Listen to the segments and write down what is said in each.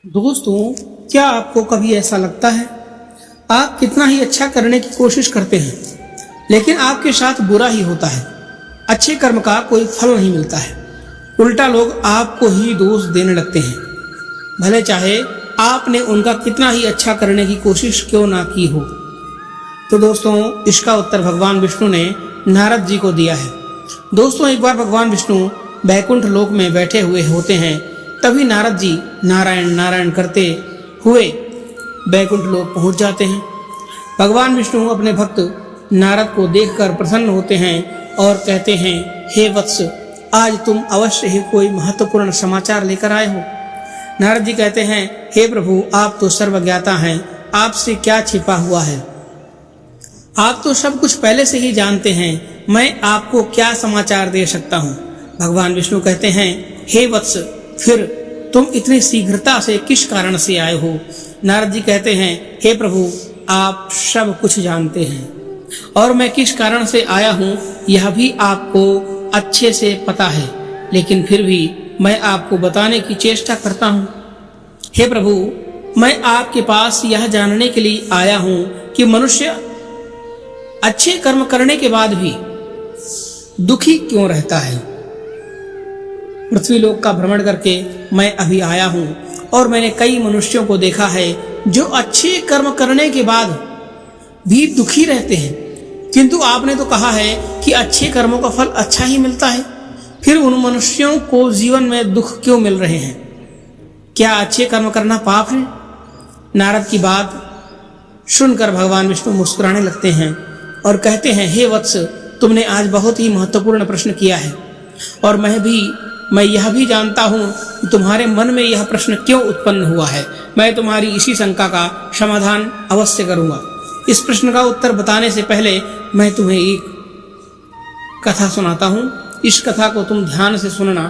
दोस्तों, क्या आपको कभी ऐसा लगता है आप कितना ही अच्छा करने की कोशिश करते हैं लेकिन आपके साथ बुरा ही होता है। अच्छे कर्म का कोई फल नहीं मिलता है, उल्टा लोग आपको ही दोष देने लगते हैं, भले चाहे आपने उनका कितना ही अच्छा करने की कोशिश क्यों ना की हो। तो दोस्तों, इसका उत्तर भगवान विष्णु ने नारद जी को दिया है। दोस्तों, एक बार भगवान विष्णु बैकुंठ लोक में बैठे हुए होते हैं, तभी नारद जी नारायण नारायण करते हुए बैकुंठ लोक पहुंच जाते हैं। भगवान विष्णु अपने भक्त नारद को देखकर प्रसन्न होते हैं और कहते हैं, हे वत्स, आज तुम अवश्य ही कोई महत्वपूर्ण समाचार लेकर आए हो। नारद जी कहते हैं, हे प्रभु, आप तो सर्वज्ञाता हैं, आपसे क्या छिपा हुआ है, आप तो सब कुछ पहले से ही जानते हैं, मैं आपको क्या समाचार दे सकता हूँ। भगवान विष्णु कहते हैं, हे वत्स, फिर तुम इतनी शीघ्रता से किस कारण से आए हो। नारद जी कहते हैं, हे प्रभु, आप सब कुछ जानते हैं और मैं किस कारण से आया हूँ यह भी आपको अच्छे से पता है, लेकिन फिर भी मैं आपको बताने की चेष्टा करता हूँ। हे प्रभु, मैं आपके पास यह जानने के लिए आया हूँ कि मनुष्य अच्छे कर्म करने के बाद भी दुखी क्यों रहता है। पृथ्वी लोक का भ्रमण करके मैं अभी आया हूँ और मैंने कई मनुष्यों को देखा है जो अच्छे कर्म करने के बाद भी दुखी रहते हैं, किंतु आपने तो कहा है कि अच्छे कर्मों का फल अच्छा ही मिलता है, फिर उन मनुष्यों को जीवन में दुख क्यों मिल रहे हैं। क्या अच्छे कर्म करना पाप है। नारद की बात सुनकर भगवान विष्णु मुस्कुराने लगते हैं और कहते हैं, हे वत्स, तुमने आज बहुत ही महत्वपूर्ण प्रश्न किया है और मैं यह भी जानता हूँ कि तुम्हारे मन में यह प्रश्न क्यों उत्पन्न हुआ है। मैं तुम्हारी इसी शंका का समाधान अवश्य करूँगा। इस प्रश्न का उत्तर बताने से पहले मैं तुम्हें एक कथा सुनाता हूँ। इस कथा को तुम ध्यान से सुनना,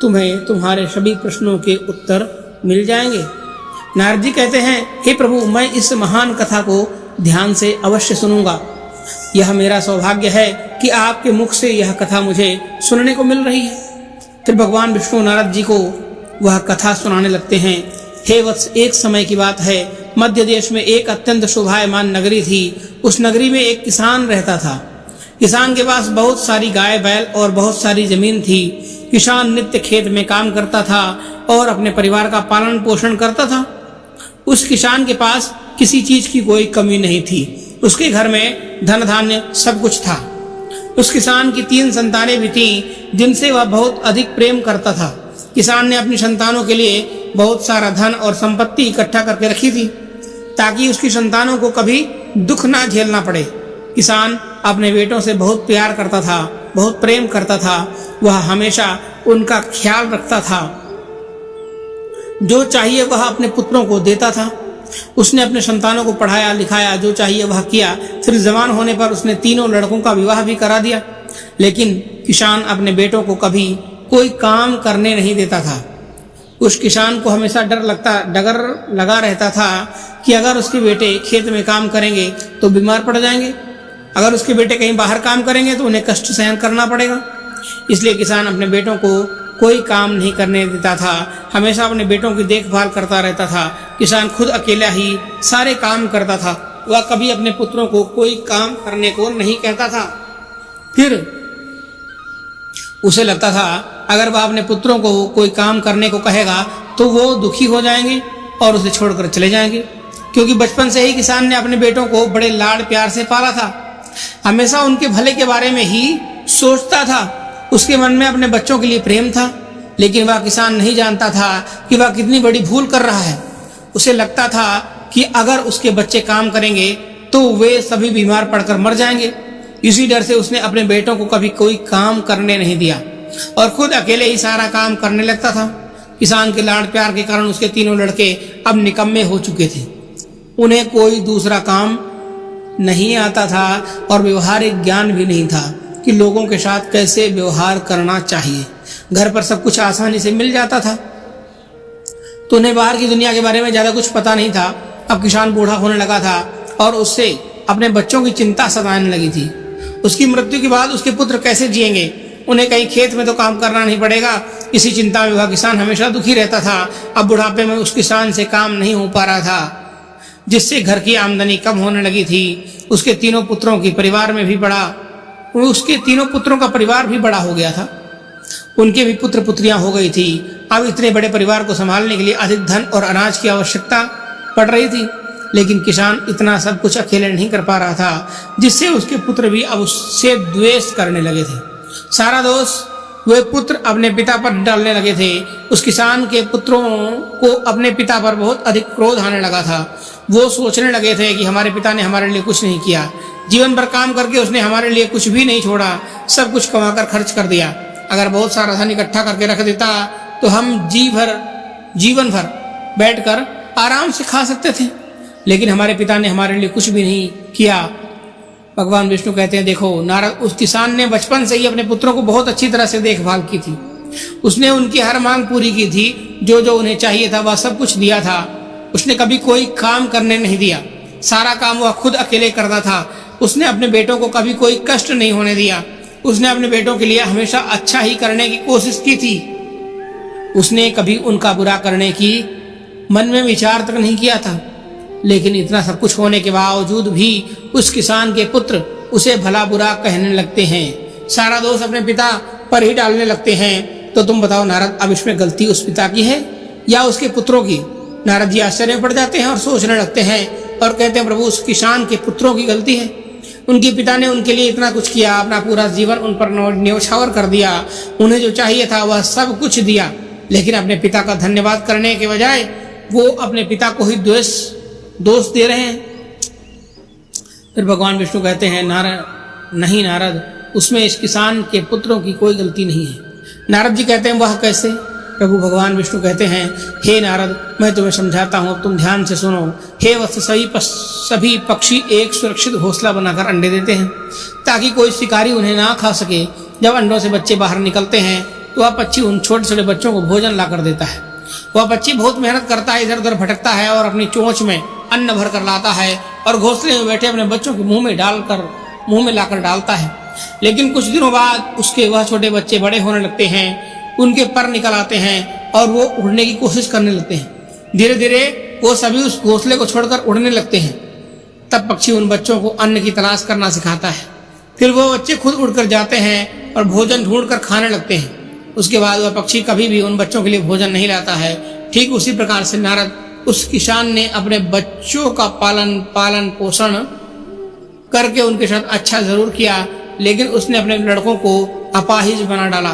तुम्हें तुम्हारे सभी प्रश्नों के उत्तर मिल जाएंगे। नारद जी कहते हैं, हे प्रभु, मैं इस महान कथा को ध्यान से अवश्य सुनूंगा। यह मेरा सौभाग्य है कि आपके मुख से यह कथा मुझे सुनने को मिल रही है। फिर भगवान विष्णु नारद जी को वह कथा सुनाने लगते हैं। हे वत्स, एक समय की बात है, मध्य देश में एक अत्यंत शोभायमान नगरी थी। उस नगरी में एक किसान रहता था। किसान के पास बहुत सारी गाय बैल और बहुत सारी जमीन थी। किसान नित्य खेत में काम करता था और अपने परिवार का पालन पोषण करता था। उस किसान के पास किसी चीज की कोई कमी नहीं थी। उसके घर में धन धान्य सब कुछ था। उस किसान की 3 संतानें भी थीं जिनसे वह बहुत अधिक प्रेम करता था। किसान ने अपनी संतानों के लिए बहुत सारा धन और संपत्ति इकट्ठा करके रखी थी ताकि उसकी संतानों को कभी दुख ना झेलना पड़े। किसान अपने बेटों से बहुत प्यार करता था, बहुत प्रेम करता था। वह हमेशा उनका ख्याल रखता था, जो चाहिए वह अपने पुत्रों को देता था। उसने अपने संतानों को पढ़ाया लिखाया, जो चाहिए वह किया। फिर जवान होने पर उसने तीनों लड़कों का विवाह भी करा दिया। लेकिन किसान अपने बेटों को कभी कोई काम करने नहीं देता था। उस किसान को हमेशा डगर लगा रहता था कि अगर उसके बेटे खेत में काम करेंगे तो बीमार पड़ जाएंगे, अगर उसके बेटे कहीं बाहर काम करेंगे तो उन्हें कष्ट सहन करना पड़ेगा। इसलिए किसान अपने बेटों को कोई काम नहीं करने देता था, हमेशा अपने बेटों की देखभाल करता रहता था। किसान खुद अकेला ही सारे काम करता था, वह कभी अपने पुत्रों को कोई काम करने को नहीं कहता था। फिर उसे लगता था अगर वह अपने पुत्रों को कोई काम करने को कहेगा तो वो दुखी हो जाएंगे और उसे छोड़कर चले जाएंगे, क्योंकि बचपन से ही किसान ने अपने बेटों को बड़े लाड़ प्यार से पाला था, हमेशा उनके भले के बारे में ही सोचता था। उसके मन में अपने बच्चों के लिए प्रेम था, लेकिन वह किसान नहीं जानता था कि वह कितनी बड़ी भूल कर रहा है। उसे लगता था कि अगर उसके बच्चे काम करेंगे तो वे सभी बीमार पड़कर मर जाएंगे। इसी डर से उसने अपने बेटों को कभी कोई काम करने नहीं दिया और खुद अकेले ही सारा काम करने लगता था। किसान के लाड़ प्यार के कारण उसके तीनों लड़के अब निकम्मे हो चुके थे। उन्हें कोई दूसरा काम नहीं आता था और व्यवहारिक ज्ञान भी नहीं था कि लोगों के साथ कैसे व्यवहार करना चाहिए। घर पर सब कुछ आसानी से मिल जाता था, तो उन्हें बाहर की दुनिया के बारे में ज़्यादा कुछ पता नहीं था। अब किसान बूढ़ा होने लगा था और उससे अपने बच्चों की चिंता सताने लगी थी। उसकी मृत्यु के बाद उसके पुत्र कैसे जिएंगे, उन्हें कहीं खेत में तो काम करना नहीं पड़ेगा, इसी चिंता में वह किसान हमेशा दुखी रहता था। अब बुढ़ापे में उस किसान से काम नहीं हो पा रहा था, जिससे घर की आमदनी कम होने लगी थी। उसके तीनों पुत्रों की परिवार में भी बड़ा उसके तीनों पुत्रों का परिवार भी बड़ा हो गया था। उनके भी पुत्र पुत्रियां हो गई थी। अब इतने बड़े परिवार को संभालने के लिए अधिक धन और अनाज की आवश्यकता पड़ रही थी, लेकिन किसान इतना सब कुछ अकेले नहीं कर पा रहा था, जिससे उसके पुत्र भी अब उससे द्वेष करने लगे थे। सारा दोष वे पुत्र अपने पिता पर डालने लगे थे। उस किसान के पुत्रों को अपने पिता पर बहुत अधिक क्रोध आने लगा था। वो सोचने लगे थे कि हमारे पिता ने हमारे लिए कुछ नहीं किया, जीवन भर काम करके उसने हमारे लिए कुछ भी नहीं छोड़ा, सब कुछ कमाकर खर्च कर दिया। अगर बहुत सारा धन इकट्ठा करके रख देता तो हम जीवन भर बैठकर आराम से खा सकते थे, लेकिन हमारे पिता ने हमारे लिए कुछ भी नहीं किया। भगवान विष्णु कहते हैं, देखो नारद, उस किसान ने बचपन से ही अपने पुत्रों को बहुत अच्छी तरह से देखभाल की थी। उसने उनकी हर मांग पूरी की थी, जो जो उन्हें चाहिए था वह सब कुछ दिया था। उसने कभी कोई काम करने नहीं दिया, सारा काम वह खुद अकेले करता था। उसने अपने बेटों को कभी कोई कष्ट नहीं होने दिया। उसने अपने बेटों के लिए हमेशा अच्छा ही करने की कोशिश की थी। उसने कभी उनका बुरा करने की मन में विचार तक नहीं किया था। लेकिन इतना सब कुछ होने के बावजूद भी उस किसान के पुत्र उसे भला बुरा कहने लगते हैं, सारा दोष अपने पिता पर ही डालने लगते हैं। तो तुम बताओ नारद, अब इसमें गलती उस पिता की है या उसके पुत्रों की? नारद जी आश्चर्य में पड़ जाते हैं और सोचने लगते हैं और कहते हैं, प्रभु उस किसान के पुत्रों की गलती है। उनके पिता ने उनके लिए इतना कुछ किया, अपना पूरा जीवन उन पर न्यौछावर कर दिया, उन्हें जो चाहिए था वह सब कुछ दिया, लेकिन अपने पिता का धन्यवाद करने के बजाय वो अपने पिता को ही दोष दे रहे हैं। फिर भगवान विष्णु कहते हैं, नहीं नारद, उसमें इस किसान के पुत्रों की कोई गलती नहीं है। नारद जी कहते हैं, वह कैसे? प्रभु भगवान विष्णु कहते हैं, हे नारद, मैं तुम्हें समझाता हूँ, तुम ध्यान से सुनो। हे वत्स, सभी पक्षी एक सुरक्षित घोंसला बनाकर अंडे देते हैं ताकि कोई शिकारी उन्हें ना खा सके। जब अंडों से बच्चे बाहर निकलते हैं तो वह पक्षी उन छोटे छोटे बच्चों को भोजन ला कर देता है। वह पक्षी बहुत मेहनत करता है, इधर उधर भटकता है और अपनी चोंच में अन्न भर कर लाता है और घोंसले में बैठे अपने बच्चों के मुंह में लाकर डालता है। लेकिन कुछ दिनों बाद उसके वह छोटे बच्चे बड़े होने लगते हैं, उनके पर निकल आते हैं और वो उड़ने की कोशिश करने लगते हैं। धीरे धीरे वो सभी उस घोंसले को छोड़कर उड़ने लगते हैं। तब पक्षी उन बच्चों को अन्न की तलाश करना सिखाता है। फिर वो बच्चे खुद उड़कर जाते हैं और भोजन ढूंढकर खाने लगते हैं। उसके बाद वह पक्षी कभी भी उन बच्चों के लिए भोजन नहीं लाता है। ठीक उसी प्रकार से नारद, उस किसान ने अपने बच्चों का पालन पोषण करके उनके साथ अच्छा जरूर किया, लेकिन उसने अपने लड़कों को अपाहिज बना डाला।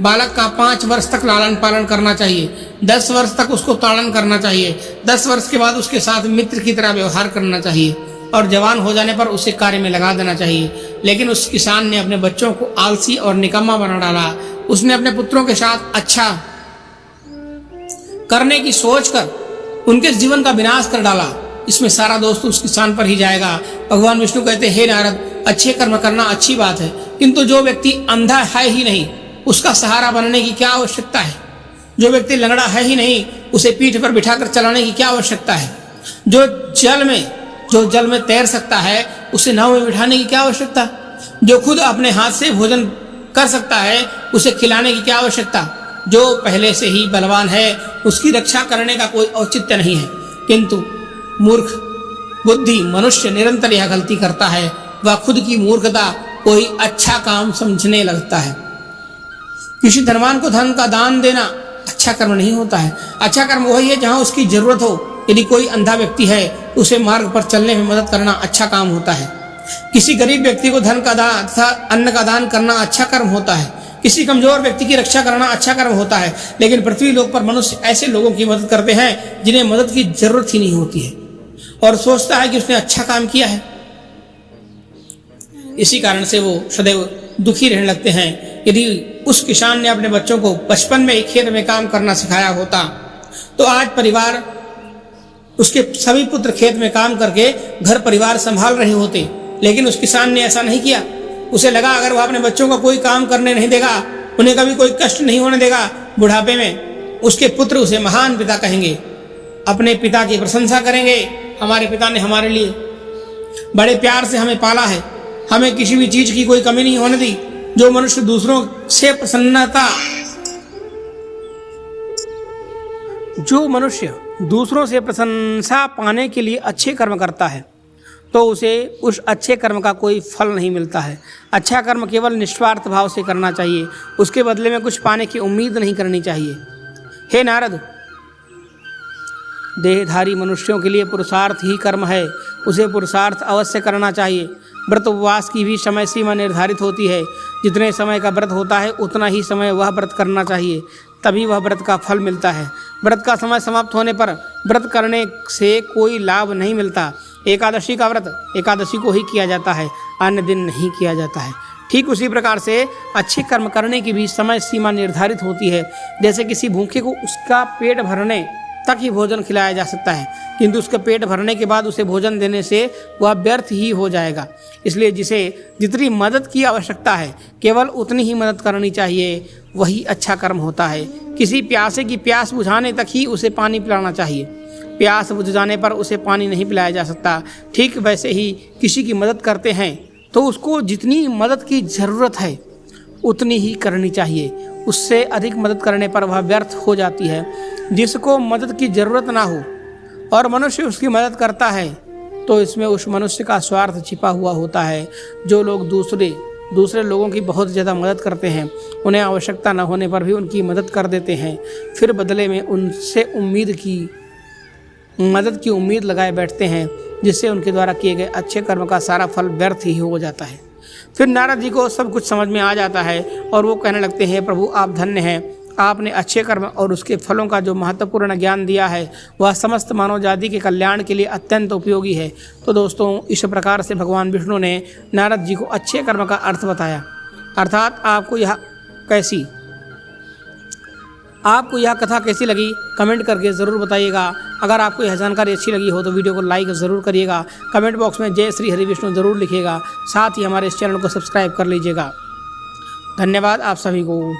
बालक का 5 वर्ष तक लालन पालन करना चाहिए, 10 वर्ष तक उसको ताड़न करना चाहिए, 10 वर्ष के बाद उसके साथ मित्र की तरह व्यवहार करना चाहिए और जवान हो जाने पर उसे कार्य में लगा देना चाहिए। लेकिन उस किसान ने अपने बच्चों को आलसी और निकम्मा बना डाला। उसने अपने पुत्रों के साथ अच्छा करने की सोचकर उनके जीवन का विनाश कर डाला। इसमें सारा दोष उस किसान पर ही जाएगा। भगवान विष्णु कहते हैं, हे नारद, अच्छे कर्म करना अच्छी बात है, किंतु जो व्यक्ति अंधा है ही नहीं, उसका सहारा बनने की क्या आवश्यकता है? जो व्यक्ति लंगड़ा है ही नहीं, उसे पीठ पर बिठाकर चलाने की क्या आवश्यकता है? जो जल में तैर सकता है, उसे नाव में बिठाने की क्या आवश्यकता? जो खुद अपने हाथ से भोजन कर सकता है, उसे खिलाने की क्या आवश्यकता? जो पहले से ही बलवान है, उसकी रक्षा करने का कोई औचित्य नहीं है। किंतु मूर्ख बुद्धि मनुष्य निरंतर यह गलती करता है, वह खुद की मूर्खता कोई अच्छा काम समझने लगता है। किसी धनवान को धन का दान देना अच्छा कर्म नहीं होता है। अच्छा कर्म वही है जहाँ उसकी जरूरत हो। यदि कोई अंधा व्यक्ति है, उसे मार्ग पर चलने में मदद करना अच्छा काम होता है। किसी गरीब व्यक्ति को धन का दान तथा अन्न का दान करना अच्छा कर्म होता है। किसी कमजोर व्यक्ति की रक्षा करना अच्छा कर्म होता है। लेकिन पृथ्वी लोक पर मनुष्य ऐसे लोगों की मदद करते हैं जिन्हें मदद की जरूरत ही नहीं होती है और सोचता है कि उसने अच्छा काम किया है। इसी कारण से वो सदैव दुखी रहने लगते हैं। यदि उस किसान ने अपने बच्चों को बचपन में ही खेत में काम करना सिखाया होता तो आज परिवार, उसके सभी पुत्र खेत में काम करके घर परिवार संभाल रहे होते। लेकिन उस किसान ने ऐसा नहीं किया। उसे लगा अगर वह अपने बच्चों को कोई काम करने नहीं देगा, उन्हें कभी कोई कष्ट नहीं होने देगा, बुढ़ापे में उसके पुत्र उसे महान पिता कहेंगे, अपने पिता की प्रशंसा करेंगे। हमारे पिता ने हमारे लिए बड़े प्यार से हमें पाला है, हमें किसी भी चीज की कोई कमी नहीं होने दी। जो मनुष्य दूसरों से प्रशंसा पाने के लिए अच्छे कर्म करता है तो उसे उस अच्छे कर्म का कोई फल नहीं मिलता है। अच्छा कर्म केवल निस्वार्थ भाव से करना चाहिए, उसके बदले में कुछ पाने की उम्मीद नहीं करनी चाहिए। हे नारद, देहधारी मनुष्यों के लिए पुरुषार्थ ही कर्म है, उसे पुरुषार्थ अवश्य करना चाहिए। व्रत उपवास की भी समय सीमा निर्धारित होती है। जितने समय का व्रत होता है उतना ही समय वह व्रत करना चाहिए, तभी वह व्रत का फल मिलता है। व्रत का समय समाप्त होने पर व्रत करने से कोई लाभ नहीं मिलता। एकादशी का व्रत एकादशी को ही किया जाता है, अन्य दिन नहीं किया जाता है। ठीक उसी प्रकार से अच्छे कर्म करने की भी समय सीमा निर्धारित होती है। जैसे किसी भूखे को उसका पेट भरने तक ही भोजन खिलाया जा सकता है, किंतु उसके पेट भरने के बाद उसे भोजन देने से वह व्यर्थ ही हो जाएगा। इसलिए जिसे जितनी मदद की आवश्यकता है केवल उतनी ही मदद करनी चाहिए, वही अच्छा कर्म होता है। किसी प्यासे की प्यास बुझाने तक ही उसे पानी पिलाना चाहिए, प्यास बुझ जाने पर उसे पानी नहीं पिलाया जा सकता। ठीक वैसे ही किसी की मदद करते हैं तो उसको जितनी मदद की ज़रूरत है उतनी ही करनी चाहिए, उससे अधिक मदद करने पर वह व्यर्थ हो जाती है। जिसको मदद की ज़रूरत ना हो और मनुष्य उसकी मदद करता है तो इसमें उस मनुष्य का स्वार्थ छिपा हुआ होता है। जो लोग दूसरे लोगों की बहुत ज़्यादा मदद करते हैं, उन्हें आवश्यकता न होने पर भी उनकी मदद कर देते हैं, फिर बदले में उनसे मदद की उम्मीद लगाए बैठते हैं, जिससे उनके द्वारा किए गए अच्छे कर्म का सारा फल व्यर्थ ही हो जाता है। फिर नारद जी को सब कुछ समझ में आ जाता है और वो कहने लगते हैं, प्रभु आप धन्य हैं, आपने अच्छे कर्म और उसके फलों का जो महत्वपूर्ण ज्ञान दिया है वह समस्त मानव जाति के कल्याण के लिए अत्यंत उपयोगी है। तो दोस्तों, इस प्रकार से भगवान विष्णु ने नारद जी को अच्छे कर्म का अर्थ बताया। अर्थात आपको यह कथा कैसी लगी कमेंट करके ज़रूर बताइएगा। अगर आपको यह जानकारी अच्छी लगी हो तो वीडियो को लाइक ज़रूर करिएगा, कमेंट बॉक्स में जय श्री हरि विष्णु ज़रूर लिखिएगा, साथ ही हमारे इस चैनल को सब्सक्राइब कर लीजिएगा। धन्यवाद आप सभी को।